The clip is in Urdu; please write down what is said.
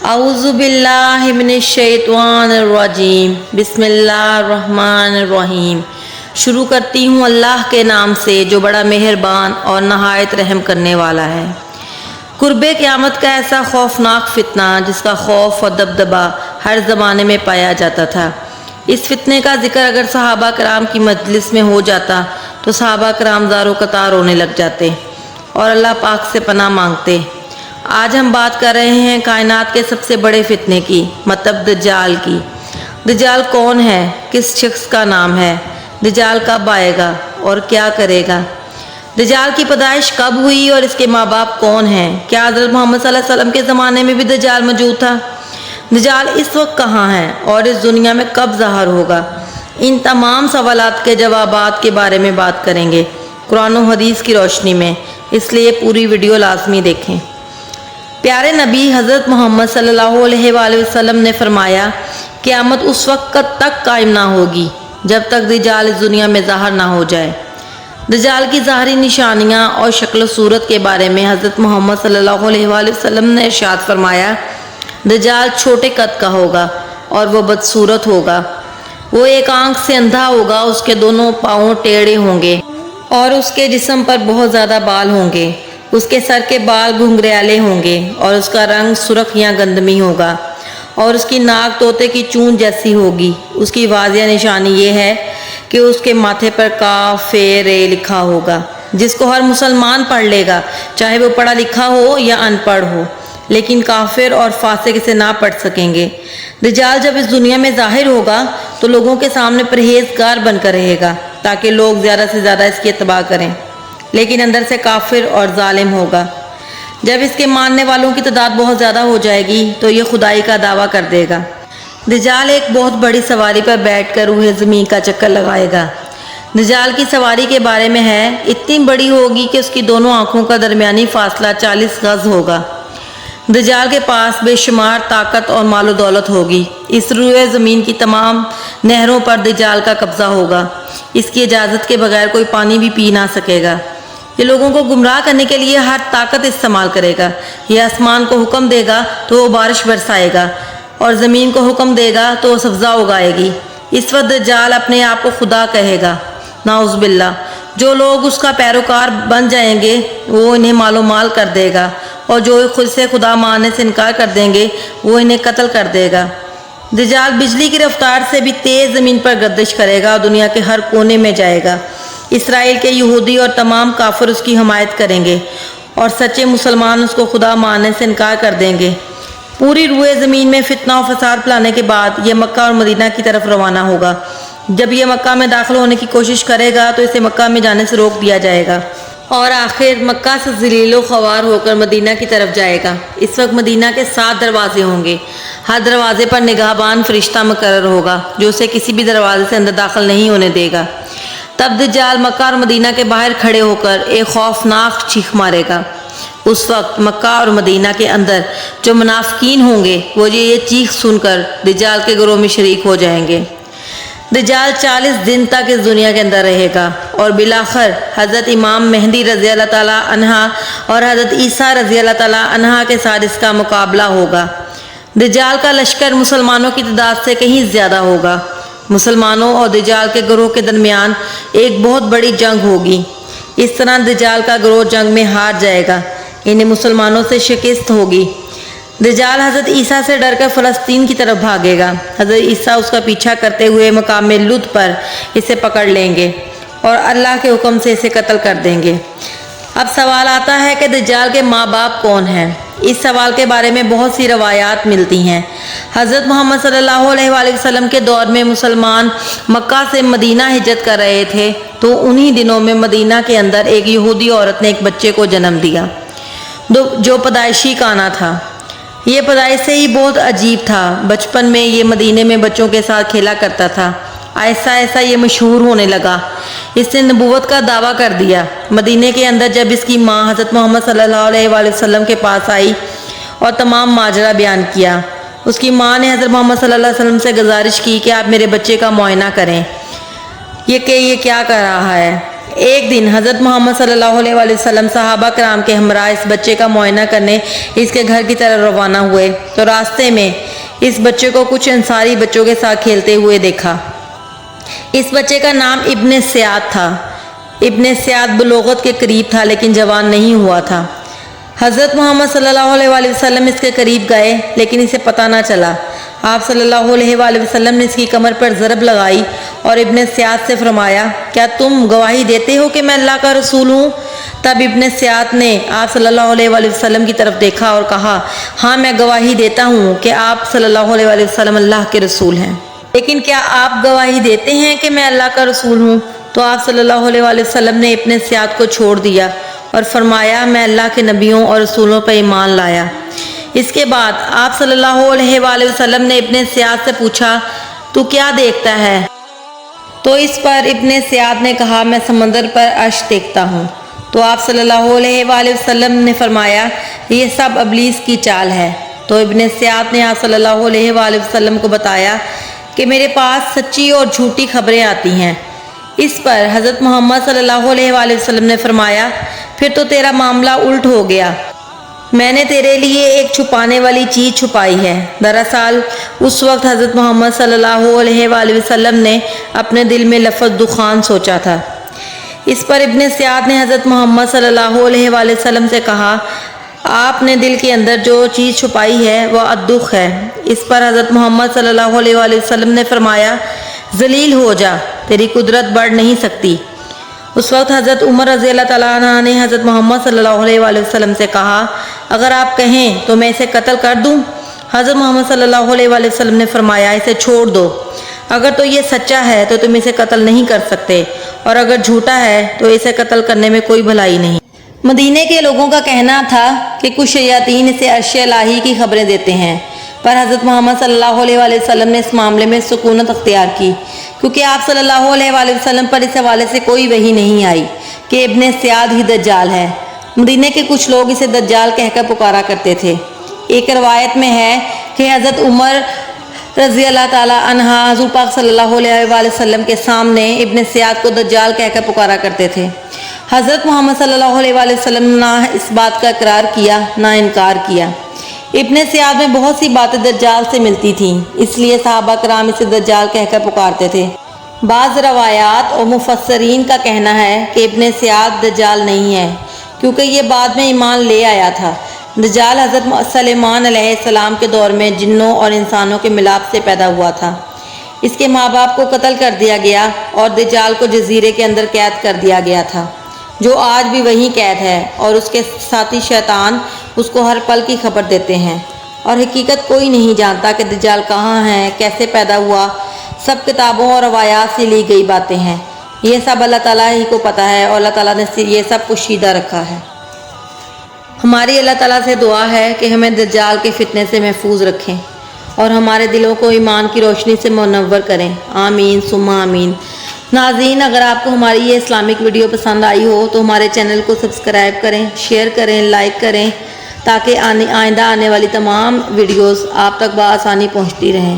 اعوذ باللہ من الشیطان الرجیم بسم اللہ الرحمن الرحیم۔ شروع کرتی ہوں اللہ کے نام سے جو بڑا مہربان اور نہایت رحم کرنے والا ہے۔ قرب قیامت کا ایسا خوفناک فتنہ جس کا خوف اور دبدبا ہر زمانے میں پایا جاتا تھا، اس فتنے کا ذکر اگر صحابہ کرام کی مجلس میں ہو جاتا تو صحابہ کرام زار و قطار رونے لگ جاتے اور اللہ پاک سے پناہ مانگتے۔ آج ہم بات کر رہے ہیں کائنات کے سب سے بڑے فتنے کی، مطلب دجال کی۔ دجال کون ہے؟ کس شخص کا نام ہے؟ دجال کب آئے گا اور کیا کرے گا؟ دجال کی پیدائش کب ہوئی اور اس کے ماں باپ کون ہیں؟ کیا حضرت محمد صلی اللہ علیہ وسلم کے زمانے میں بھی دجال موجود تھا؟ دجال اس وقت کہاں ہے اور اس دنیا میں کب ظاہر ہوگا؟ ان تمام سوالات کے جوابات کے بارے میں بات کریں گے قرآن و حدیث کی روشنی میں، اس لیے پوری ویڈیو لازمی دیکھیں۔ پیارے نبی حضرت محمد صلی اللہ علیہ وآلہ وسلم نے فرمایا، قیامت اس وقت تک قائم نہ ہوگی جب تک دجال اس دنیا میں ظاہر نہ ہو جائے۔ دجال کی ظاہری نشانیاں اور شکل و صورت کے بارے میں حضرت محمد صلی اللہ علیہ وآلہ وسلم نے ارشاد فرمایا، دجال چھوٹے قد کا ہوگا اور وہ بدصورت ہوگا، وہ ایک آنکھ سے اندھا ہوگا، اس کے دونوں پاؤں ٹیڑھے ہوں گے اور اس کے جسم پر بہت زیادہ بال ہوں گے، اس کے سر کے بال گھنگریالے ہوں گے اور اس کا رنگ سرخ یا گندمی ہوگا اور اس کی ناک طوطے کی چونچ جیسی ہوگی۔ اس کی واضح نشانی یہ ہے کہ اس کے ماتھے پر کاف ر لکھا ہوگا، جس کو ہر مسلمان پڑھ لے گا، چاہے وہ پڑھا لکھا ہو یا ان پڑھ ہو، لیکن کافر اور فاسق اسے نہ پڑھ سکیں گے۔ دجال جب اس دنیا میں ظاہر ہوگا تو لوگوں کے سامنے پرہیزگار بن کر رہے گا تاکہ لوگ زیادہ سے زیادہ اس کی اتباع کریں، لیکن اندر سے کافر اور ظالم ہوگا۔ جب اس کے ماننے والوں کی تعداد بہت زیادہ ہو جائے گی تو یہ خدائی کا دعویٰ کر دے گا۔ دجال ایک بہت بڑی سواری پر بیٹھ کر روح زمین کا چکر لگائے گا۔ دجال کی سواری کے بارے میں ہے، اتنی بڑی ہوگی کہ اس کی دونوں آنکھوں کا درمیانی فاصلہ 40 گز ہوگا۔ دجال کے پاس بے شمار طاقت اور مال و دولت ہوگی۔ اس روح زمین کی تمام نہروں پر دجال کا قبضہ ہوگا، اس کی اجازت کے بغیر کوئی پانی بھی پی نہ سکے گا۔ یہ لوگوں کو گمراہ کرنے کے لیے ہر طاقت استعمال کرے گا۔ یہ آسمان کو حکم دے گا تو وہ بارش برسائے گا اور زمین کو حکم دے گا تو وہ سبزہ اگائے گی۔ اس وقت دجال اپنے آپ کو خدا کہے گا، نعوذ باللہ۔ جو لوگ اس کا پیروکار بن جائیں گے وہ انہیں مال و مال کر دے گا اور جو خود سے خدا ماننے سے انکار کر دیں گے وہ انہیں قتل کر دے گا۔ دجال بجلی کی رفتار سے بھی تیز زمین پر گردش کرے گا اور دنیا کے ہر کونے میں جائے گا۔ اسرائیل کے یہودی اور تمام کافر اس کی حمایت کریں گے اور سچے مسلمان اس کو خدا ماننے سے انکار کر دیں گے۔ پوری روئے زمین میں فتنہ و فساد پھیلانے کے بعد یہ مکہ اور مدینہ کی طرف روانہ ہوگا۔ جب یہ مکہ میں داخل ہونے کی کوشش کرے گا تو اسے مکہ میں جانے سے روک دیا جائے گا اور آخر مکہ سے ذلیل و خوار ہو کر مدینہ کی طرف جائے گا۔ اس وقت مدینہ کے 7 دروازے ہوں گے، ہر دروازے پر نگہبان فرشتہ مقرر ہوگا جو اسے کسی بھی دروازے سے اندر داخل نہیں ہونے دے گا۔ تب دجال مکہ اور مدینہ کے باہر کھڑے ہو کر ایک خوفناک چیخ مارے گا۔ اس وقت مکہ اور مدینہ کے اندر جو منافقین ہوں گے وہ یہ چیخ سن کر دجال کے گروہ میں شریک ہو جائیں گے۔ دجال 40 دن تک اس دنیا کے اندر رہے گا اور بالآخر حضرت امام مہدی رضی اللہ تعالیٰ عنہ اور حضرت عیسیٰ رضی اللہ تعالیٰ عنہ کے ساتھ اس کا مقابلہ ہوگا۔ دجال کا لشکر مسلمانوں کی تعداد سے کہیں زیادہ ہوگا۔ مسلمانوں اور دجال کے گروہ کے درمیان ایک بہت بڑی جنگ ہوگی۔ اس طرح دجال کا گروہ جنگ میں ہار جائے گا، انہیں مسلمانوں سے شکست ہوگی۔ دجال حضرت عیسیٰ سے ڈر کر فلسطین کی طرف بھاگے گا۔ حضرت عیسیٰ اس کا پیچھا کرتے ہوئے مقام لد پر اسے پکڑ لیں گے اور اللہ کے حکم سے اسے قتل کر دیں گے۔ اب سوال آتا ہے کہ دجال کے ماں باپ کون ہیں؟ اس سوال کے بارے میں بہت سی روایات ملتی ہیں۔ حضرت محمد صلی اللہ علیہ وآلہ وسلم کے دور میں مسلمان مکہ سے مدینہ ہجرت کر رہے تھے تو انہی دنوں میں مدینہ کے اندر ایک یہودی عورت نے ایک بچے کو جنم دیا جو پیدائشی کانا تھا۔ یہ پیدائش سے ہی بہت عجیب تھا۔ بچپن میں یہ مدینے میں بچوں کے ساتھ کھیلا کرتا تھا۔ ایسا ایسا یہ مشہور ہونے لگا، اس نے نبوت کا دعویٰ کر دیا۔ مدینے کے اندر جب اس کی ماں حضرت محمد صلی اللہ علیہ وآلہ وسلم کے پاس آئی اور تمام ماجرا بیان کیا، اس کی ماں نے حضرت محمد صلی اللہ علیہ وسلم سے گزارش کی کہ آپ میرے بچے کا معائنہ کریں، یہ کیا کر رہا ہے۔ ایک دن حضرت محمد صلی اللہ علیہ وآلہ وسلم صحابہ کرام کے ہمراہ اس بچے کا معائنہ کرنے اس کے گھر کی طرف روانہ ہوئے تو راستے میں اس بچے کو کچھ انصاری بچوں کے ساتھ کھیلتے ہوئے دیکھا۔ اس بچے کا نام ابن سیاد تھا۔ ابن سیاد بلوغت کے قریب تھا لیکن جوان نہیں ہوا تھا۔ حضرت محمد صلی اللہ علیہ وآلہ وسلم اس کے قریب گئے لیکن اسے پتہ نہ چلا۔ آپ صلی اللہ علیہ وآلہ وسلم نے اس کی کمر پر ضرب لگائی اور ابن سیاد سے فرمایا، کیا تم گواہی دیتے ہو کہ میں اللہ کا رسول ہوں؟ تب ابن سیاد نے آپ صلی اللہ علیہ وآلہ وسلم کی طرف دیکھا اور کہا، ہاں میں گواہی دیتا ہوں کہ آپ صلی اللہ علیہ وآلہ وسلم اللہ کے رسول ہیں، لیکن کیا آپ گواہی دیتے ہیں کہ میں اللہ کا رسول ہوں؟ تو آپ صلی اللہ علیہ وآلہ وسلم نے ابن سیاد کو چھوڑ دیا اور فرمایا، میں اللہ کے نبیوں اور رسولوں پر ایمان لایا۔ اس کے بعد آپ صلی اللہ علیہ وآلہ وسلم نے ابن سیاد سے پوچھا، تو کیا دیکھتا ہے؟ تو اس پر ابن سیاد نے کہا، میں سمندر پر عرش دیکھتا ہوں۔ تو آپ صلی اللہ علیہ وآلہ وسلم نے فرمایا، یہ سب ابلیس کی چال ہے۔ تو ابن سیاد نے آپ صلی اللہ علیہ وآلہ وسلم کو بتایا کہ میرے پاس سچی اور جھوٹی خبریں آتی ہیں۔ اس پر حضرت محمد صلی اللہ علیہ وآلہ وسلم نے فرمایا، پھر تو تیرا معاملہ الٹ ہو گیا، میں نے تیرے لیے ایک چھپانے والی چیز چھپائی ہے۔ دراصل اس وقت حضرت محمد صلی اللہ علیہ وآلہ وسلم نے اپنے دل میں لفظ دخان سوچا تھا۔ اس پر ابن سیاد نے حضرت محمد صلی اللہ علیہ وآلہ وسلم سے کہا، آپ نے دل کے اندر جو چیز چھپائی ہے وہ الدخ ہے۔ اس پر حضرت محمد صلی اللہ علیہ وآلہ وسلم نے فرمایا، ذلیل ہو جا، تیری قدرت بڑھ نہیں سکتی۔ اس وقت حضرت عمر رضی اللہ تعالیٰ عنہ نے حضرت محمد صلی اللہ علیہ وآلہ وسلم سے کہا، اگر آپ کہیں تو میں اسے قتل کر دوں؟ حضرت محمد صلی اللہ علیہ وآلہ وسلم نے فرمایا، اسے چھوڑ دو، اگر تو یہ سچا ہے تو تم اسے قتل نہیں کر سکتے، اور اگر جھوٹا ہے تو اسے قتل کرنے میں کوئی بھلائی نہیں۔ مدینے کے لوگوں کا کہنا تھا کہ کچھ شیاطین اسے عرش الہی کی خبریں دیتے ہیں، پر حضرت محمد صلی اللہ علیہ وآلہ وسلم نے اس معاملے میں سکونت اختیار کی، کیونکہ آپ صلی اللہ علیہ وآلہ وسلم پر اس حوالے سے کوئی وحی نہیں آئی کہ ابن سیاد ہی دجال ہے۔ مدینے کے کچھ لوگ اسے دجال کہہ کر پکارا کرتے تھے۔ ایک روایت میں ہے کہ حضرت عمر رضی اللہ تعالیٰ عنہ حضور پاک صلی اللہ علیہ وآلہ وسلم کے سامنے ابن سیاد کو دجال کہہ کر پکارا کرتے تھے۔ حضرت محمد صلی اللہ علیہ وآلہ وسلم نے نہ اس بات کا اقرار کیا نہ انکار کیا۔ ابن سیاد میں بہت سی باتیں دجال سے ملتی تھیں، اس لیے صحابہ کرام اسے دجال کہہ کر پکارتے تھے۔ بعض روایات اور مفسرین کا کہنا ہے کہ ابن سیاد دجال نہیں ہے، کیونکہ یہ بعد میں ایمان لے آیا تھا۔ دجال حضرت سلیمان علیہ السلام کے دور میں جنوں اور انسانوں کے ملاپ سے پیدا ہوا تھا۔ اس کے ماں باپ کو قتل کر دیا گیا اور دجال کو جزیرے کے اندر قید کر دیا گیا تھا، جو آج بھی وہیں قید ہے، اور اس کے ساتھی شیطان اس کو ہر پل کی خبر دیتے ہیں، اور حقیقت کوئی نہیں جانتا کہ دجال کہاں ہے، کیسے پیدا ہوا۔ سب کتابوں اور روایات سے لی گئی باتیں ہیں، یہ سب اللہ تعالیٰ ہی کو پتہ ہے، اور اللہ تعالیٰ نے یہ سب پوشیدہ رکھا ہے۔ ہماری اللہ تعالیٰ سے دعا ہے کہ ہمیں دجال کے فتنے سے محفوظ رکھیں اور ہمارے دلوں کو ایمان کی روشنی سے منور کریں، آمین ثم آمین۔ ناظرین، اگر آپ کو ہماری یہ اسلامک ویڈیو پسند آئی ہو تو ہمارے چینل کو سبسکرائب کریں، شیئر کریں، لائک کریں، تاکہ آئندہ آنے والی تمام ویڈیوز آپ تک بآسانی پہنچتی رہیں۔